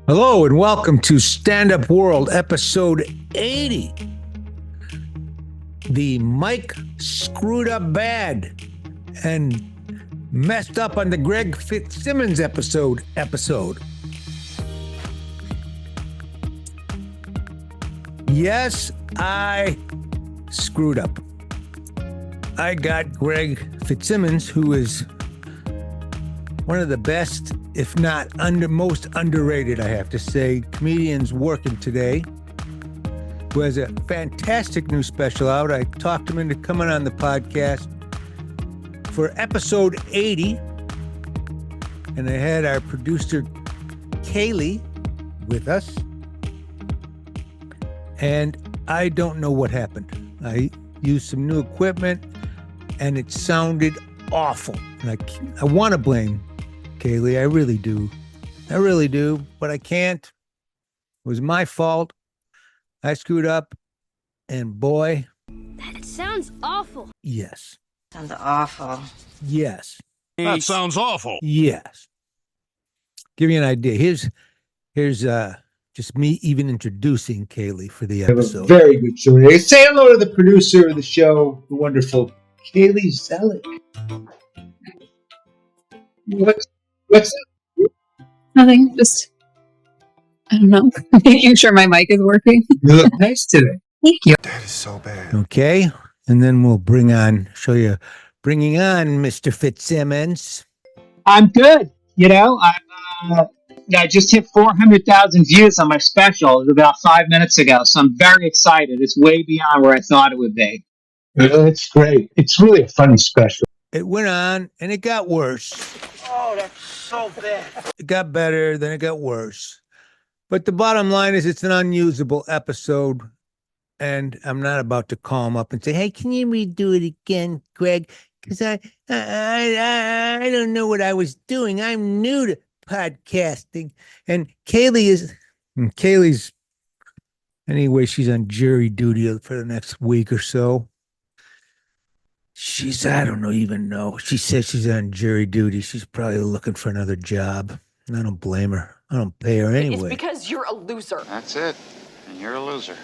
Hello and welcome to Standupworld, episode 80. The mic screwed up bad and messed up on the Greg Fitzsimmons episode. Yes, I screwed up. I got Greg Fitzsimmons, who is one of the best, if not most underrated, I have to say, comedians working today, who has a fantastic new special out. I talked him into coming on the podcast for episode 80. And I had our producer, Kaylee, with us. And I don't know what happened. I used some new equipment, and it sounded awful. And I want to blame Kaylee, I really do, but I can't. It was my fault. I screwed up, and boy. That sounds awful. Yes. Sounds awful. Yes. That sounds awful. Yes. Give you an idea. Here's just me even introducing Kaylee for the episode. I have a very good show today. Say hello to the producer of the show, the wonderful Kaylee Zellick. What's up? Nothing. Just, I don't know, making sure my mic is working. You look nice today. Thank you. That is so bad. Okay. And then we'll bringing on Mr. Fitzsimmons. I'm good. You know, I just hit 400,000 views on my special about 5 minutes ago, so I'm very excited. It's way beyond where I thought it would be. It's great. It's really a funny special. It went on and it got worse. Oh, that's so bad. It got better, then it got worse. But the bottom line is it's an unusable episode. And I'm not about to call him up and say, hey, can you redo it again, Greg? Because I don't know what I was doing. I'm new to podcasting. And Kaylee's, anyway, she's on jury duty for the next week or so. I don't even know. She says she's on jury duty. She's probably looking for another job. And I don't blame her. I don't pay her anyway. It's because you're a loser. That's it. And you're a loser.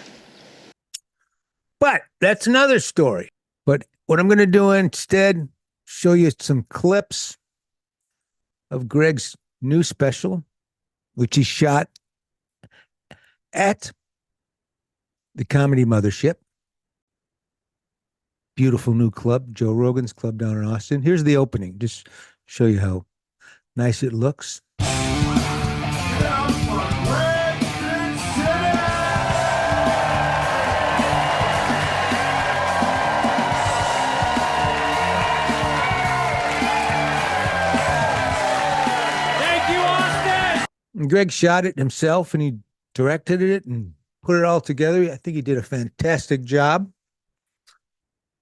But that's another story. But what I'm going to do instead, show you some clips of Greg's new special, which he shot at the Comedy Mothership. Beautiful new club, Joe Rogan's club down in Austin. Here's the opening. Just show you how nice it looks. And Greg shot it himself, and he directed it and put it all together. I think he did a fantastic job.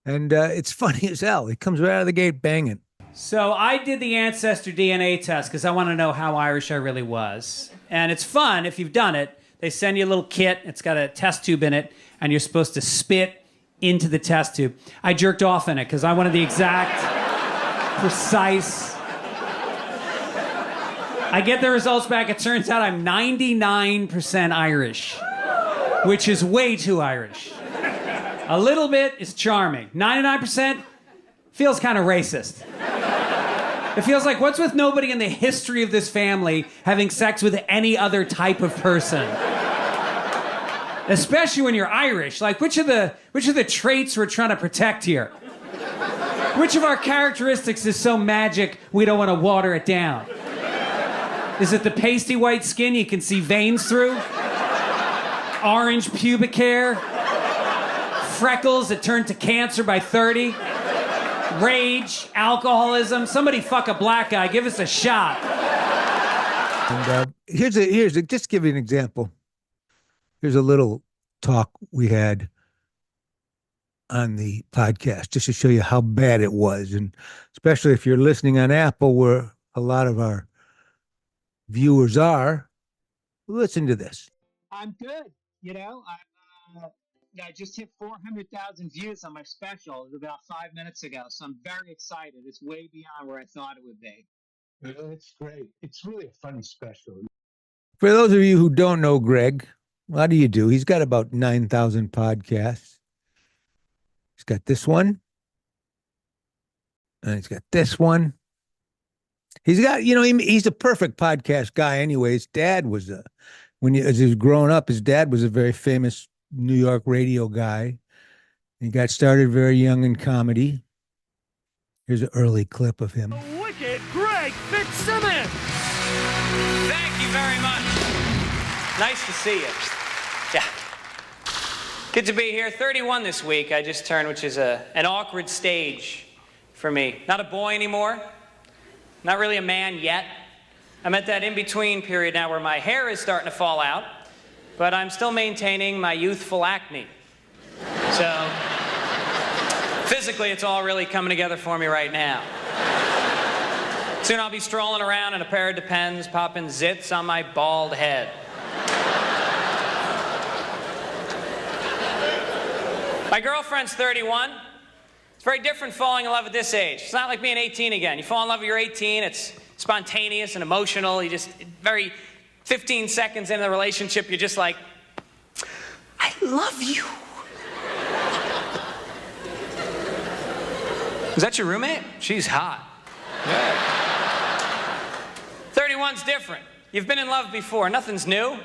And it's funny as hell. He comes right out of the gate banging. So I did the ancestor DNA test because I want to know how Irish I really was. And it's fun if you've done it. They send you a little kit. It's got a test tube in it, and you're supposed to spit into the test tube. I jerked off in it because I wanted the exact, precise... I get the results back. It turns out I'm 99% Irish, which is way too Irish. A little bit is charming. 99% feels kind of racist. It feels like, what's with nobody in the history of this family having sex with any other type of person? Especially when you're Irish. Like, which of the traits we're trying to protect here? Which of our characteristics is so magic we don't want to water it down? Is it the pasty white skin you can see veins through? Orange pubic hair? Freckles that turn to cancer by 30? Rage? Alcoholism? Somebody fuck a black guy. Give us a shot. And just give you an example. Here's a little talk we had on the podcast just to show you how bad it was. And especially if you're listening on Apple, where a lot of our viewers are, listen to this. I'm good. You know, I just hit 400,000 views on my special about 5 minutes ago, so I'm very excited. It's way beyond where I thought it would be. It's great. It's really a funny special. For those of you who don't know Greg, how do you do? He's got about 9,000 podcasts. He's got this one. And he's got this one. He's got, he's a perfect podcast guy anyway. His dad was as he was growing up, his dad was a very famous New York radio guy. He got started very young in comedy. Here's an early clip of him. Wicked Greg Fitzsimmons. Thank you very much. Nice to see you. Yeah. Good to be here. 31 this week I just turned, which is an awkward stage for me. Not a boy anymore. Not really a man yet. I'm at that in-between period now where my hair is starting to fall out, but I'm still maintaining my youthful acne. So, physically, it's all really coming together for me right now. Soon I'll be strolling around in a pair of Depends, popping zits on my bald head. My girlfriend's 31. It's very different falling in love at this age. It's not like being 18 again. You fall in love when you're 18, it's spontaneous and emotional. You just, 15 seconds into the relationship, you're just like, I love you. Is that your roommate? She's hot. Yeah. 31's different. You've been in love before. Nothing's new.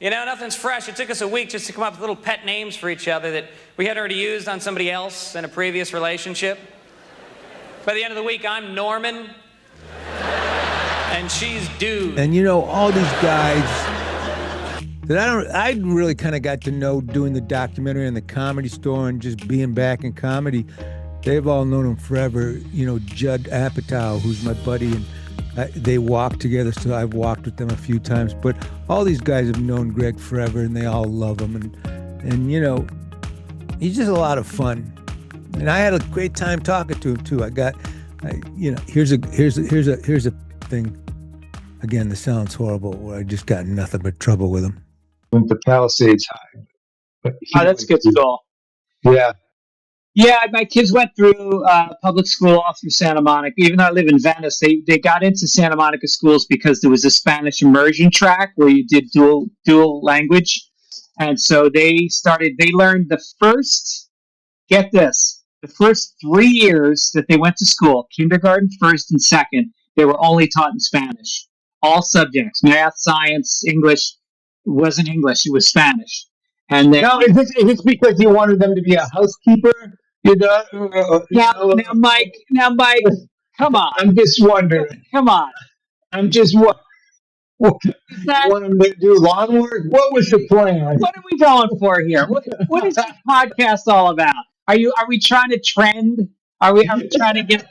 Nothing's fresh. It took us a week just to come up with little pet names for each other that we had already used on somebody else in a previous relationship. By the end of the week, I'm Norman, and she's Dude. And all these guys that I really kind of got to know doing the documentary in the Comedy Store and just being back in comedy. They've all known him forever. Judd Apatow, who's my buddy, and they walk together, so I've walked with them a few times. But all these guys have known Greg forever, and they all love him. And he's just a lot of fun. And I had a great time talking to him too. Here's a thing. Again, this sounds horrible. Where I just got nothing but trouble with him. Went to Palisades High. Oh, that's good school. Yeah. Yeah, my kids went through public school all through Santa Monica. Even though I live in Venice, they got into Santa Monica schools because there was a Spanish immersion track where you did dual language. And so they learned the first 3 years that they went to school, kindergarten, first and second, they were only taught in Spanish. All subjects, math, science, English. It wasn't English, it was Spanish. And then, Now, is this because you wanted them to be a housekeeper? now, Mike, come on. I'm just wondering. Come on. I'm just wondering. You want them to do lawn work? What was the plan? What are we going for here? What is this podcast all about? Are we trying to trend? Are we trying to get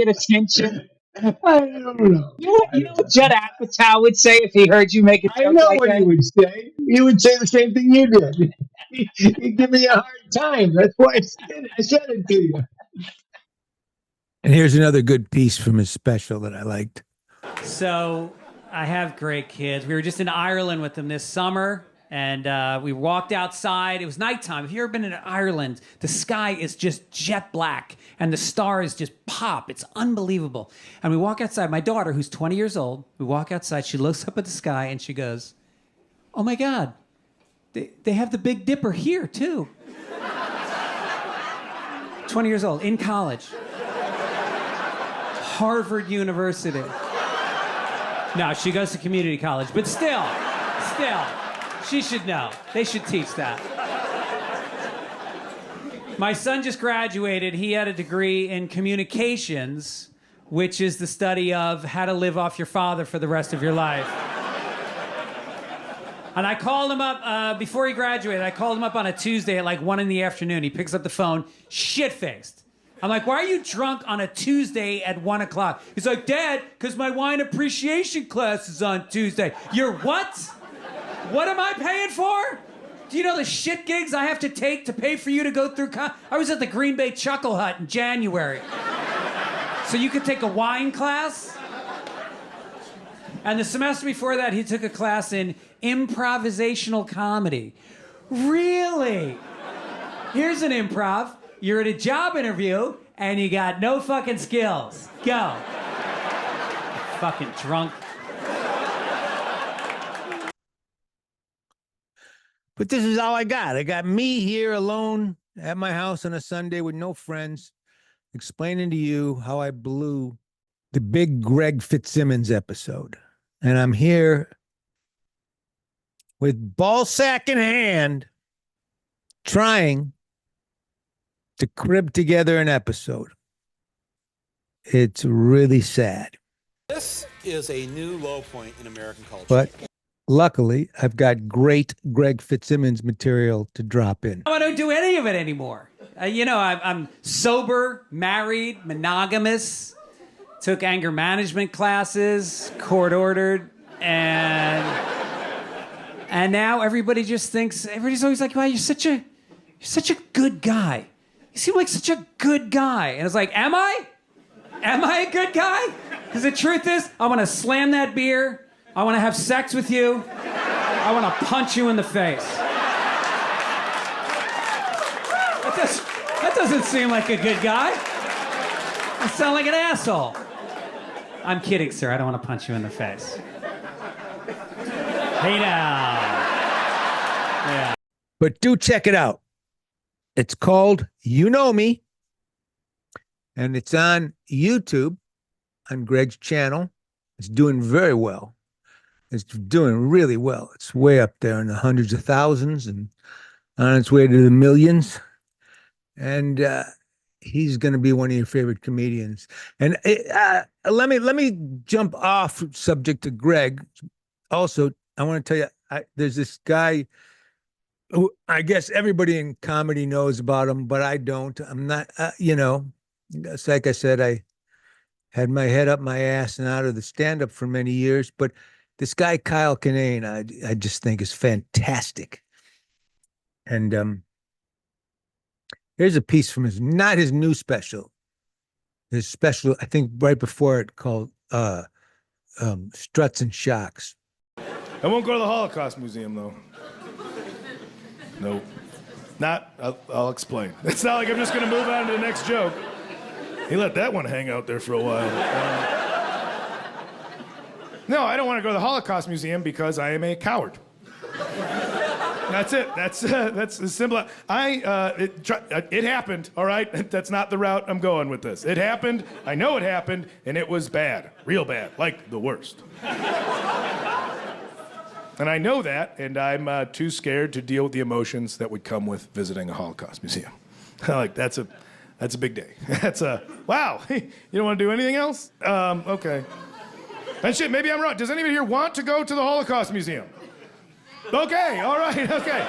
attention? I don't know. You know what Judd Apatow would say if he heard you make a joke I know like what that? he would say. He would say the same thing you did. He'd give me a hard time. That's why I said it to you. And here's another good piece from his special that I liked. So I have great kids. We were just in Ireland with them this summer, and we walked outside. It was nighttime. If you've ever been in Ireland, the sky is just jet black, and the stars just pop. It's unbelievable. And we walk outside. My daughter, who's 20 years old, we walk outside. She looks up at the sky, and she goes, oh, my God, they have the Big Dipper here, too. 20 years old, in college. Harvard University. No, she goes to community college, but still, she should know. They should teach that. My son just graduated. He had a degree in communications, which is the study of how to live off your father for the rest of your life. And I called him up before he graduated. I called him up on a Tuesday at like 1 p.m. He picks up the phone, shit-faced. I'm like, why are you drunk on a Tuesday at 1 o'clock? He's like, Dad, because my wine appreciation class is on Tuesday. You're what? What am I paying for? Do you know the shit gigs I have to take to pay for you to go through? I was at the Green Bay Chuckle Hut in January. So you could take a wine class? And the semester before that, he took a class in improvisational comedy. Really? Here's an improv. You're at a job interview, and you got no fucking skills. Go. Fucking drunk. But this is all I got. I got me here alone at my house on a Sunday with no friends, explaining to you how I blew the big Greg Fitzsimmons episode. And I'm here with ball sack in hand, trying to crib together an episode. It's really sad. This is a new low point in American culture. But luckily, I've got great Greg Fitzsimmons material to drop in. I don't do any of it anymore. I'm sober, married, monogamous, took anger management classes, court ordered, and now everybody's always like, wow, you're such a good guy. You seem like such a good guy. And it's like, am I? Am I a good guy? Because the truth is, I want to slam that beer. I want to have sex with you. I want to punch you in the face. That doesn't seem like a good guy. I sound like an asshole. I'm kidding, sir. I don't want to punch you in the face. Hey now. Yeah. But do check it out. It's called You Know Me. And it's on YouTube, on Greg's channel. It's doing very well. It's doing really well. It's way up there in the hundreds of thousands and on its way to the millions. And he's going to be one of your favorite comedians. And let me jump off subject to Greg. Also, I want to tell you, there's this guy who I guess everybody in comedy knows about him, but I don't. I'm not, it's like I said, I had my head up my ass and out of the stand-up for many years. But this guy, Kyle Kinane, I just think is fantastic. And here's a piece from not his new special. His special, I think right before it, called Struts and Shocks. I won't go to the Holocaust Museum, though. Nope. I'll explain. It's not like I'm just going to move on to the next joke. He let that one hang out there for a while. No, I don't want to go to the Holocaust Museum because I am a coward. That's it. That's as simple. It happened, all right? That's not the route I'm going with this. It happened. I know it happened, and it was bad. Real bad. Like the worst. And I know that, and I'm too scared to deal with the emotions that would come with visiting a Holocaust museum. Like, that's a big day. That's wow. You don't want to do anything else? Okay. And shit, maybe I'm wrong. Does anybody here want to go to the Holocaust Museum? Okay, all right, okay.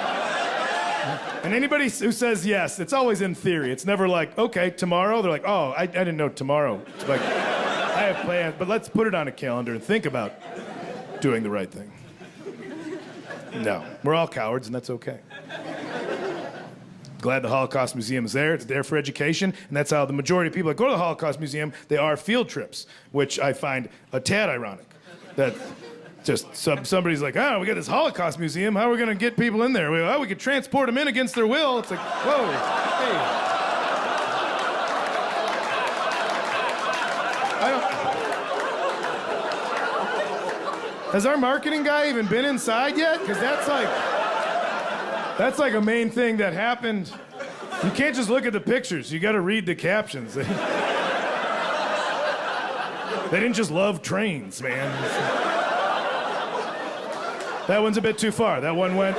And anybody who says yes, it's always in theory. It's never like, okay, tomorrow. They're like, oh, I didn't know tomorrow. It's like, I have plans, but let's put it on a calendar and think about doing the right thing. No, we're all cowards, and that's okay. Glad the Holocaust Museum is there. It's there for education, and that's how the majority of people that go to the Holocaust Museum, they are field trips, which I find a tad ironic. That just somebody's like, oh, we got this Holocaust Museum. How are we going to get people in there? We could transport them in against their will. It's like, whoa, hey. Has our marketing guy even been inside yet? Because that's like a main thing that happened. You can't just look at the pictures. You got to read the captions. They didn't just love trains, man. That one's a bit too far. That one went.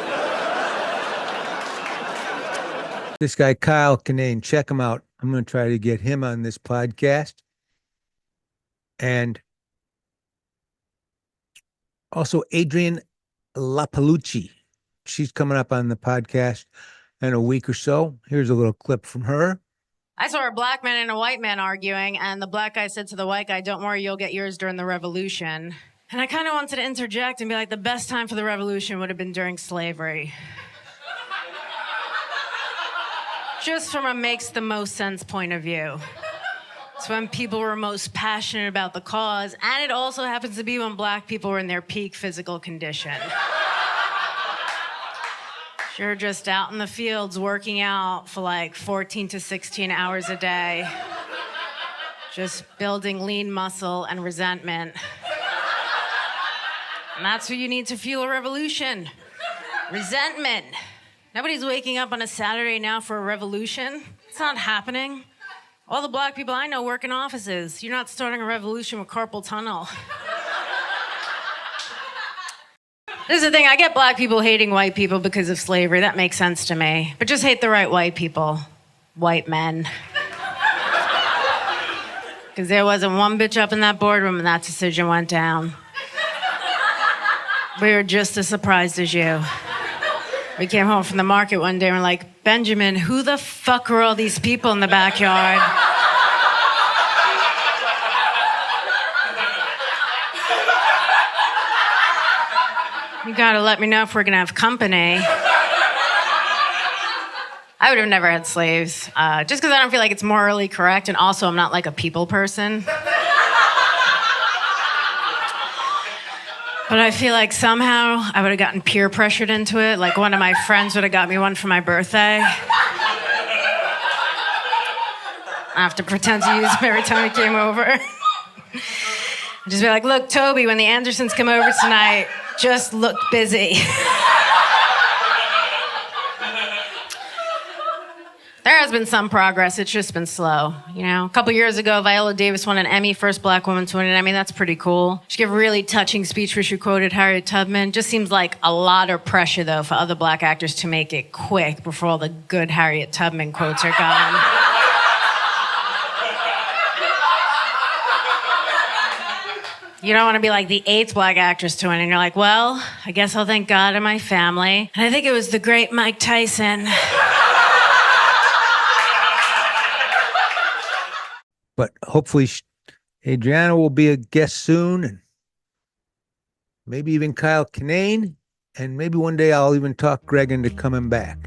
This guy, Kyle Kinane, check him out. I'm going to try to get him on this podcast. And also Adrienne LaPalucci. She's coming up on the podcast in a week or so. Here's a little clip from her. I saw a black man and a white man arguing, and the black guy said to the white guy, don't worry, you'll get yours during the revolution. And I kind of wanted to interject and be like, the best time for the revolution would have been during slavery. Just from a makes the most sense point of view. It's when people were most passionate about the cause, and it also happens to be when black people were in their peak physical condition. You're just out in the fields working out for like 14 to 16 hours a day, just building lean muscle and resentment. And that's what you need to fuel a revolution. Resentment. Nobody's waking up on a Saturday now for a revolution. It's not happening. All the black people I know work in offices. You're not starting a revolution with carpal tunnel. This is the thing, I get black people hating white people because of slavery. That makes sense to me. But just hate the right white people. White men. Because there wasn't one bitch up in that boardroom when that decision went down. We were just as surprised as you. We came home from the market one day and we're like, Benjamin, who the fuck are all these people in the backyard? You gotta let me know if we're gonna have company. I would have never had slaves, just because I don't feel like it's morally correct, and also I'm not like a people person. But I feel like somehow I would have gotten peer pressured into it. Like one of my friends would have got me one for my birthday. I have to pretend to use them every time he came over. I'd just be like, look, Toby, when the Andersons come over tonight, just look busy. There has been some progress. It's just been slow. You know, a couple years ago, Viola Davis won an Emmy, first black woman to win an Emmy. That's pretty cool. She gave a really touching speech where she quoted Harriet Tubman. Just seems like a lot of pressure, though, for other black actors to make it quick before all the good Harriet Tubman quotes are gone. You don't want to be like the 8th black actress to win, and you're like, well, I guess I'll thank God and my family. And I think it was the great Mike Tyson. But hopefully Adriana will be a guest soon, and maybe even Kyle Kinane, and maybe one day I'll even talk Greg into coming back.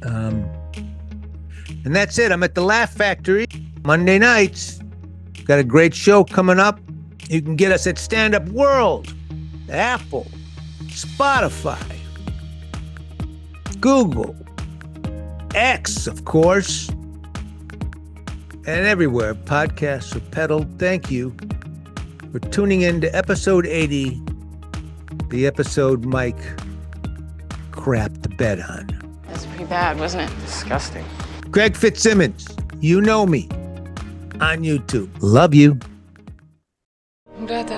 And that's it. I'm at the Laugh Factory Monday nights. Got a great show coming up. You can get us at Standupworld, Apple, Spotify, Google, X, of course, and everywhere podcasts are peddled. Thank you for tuning in to episode 80, the episode Mike crapped the bed on. That's pretty bad, wasn't it? Disgusting. Greg Fitzsimmons, you know me, on YouTube. Love you. Da, da,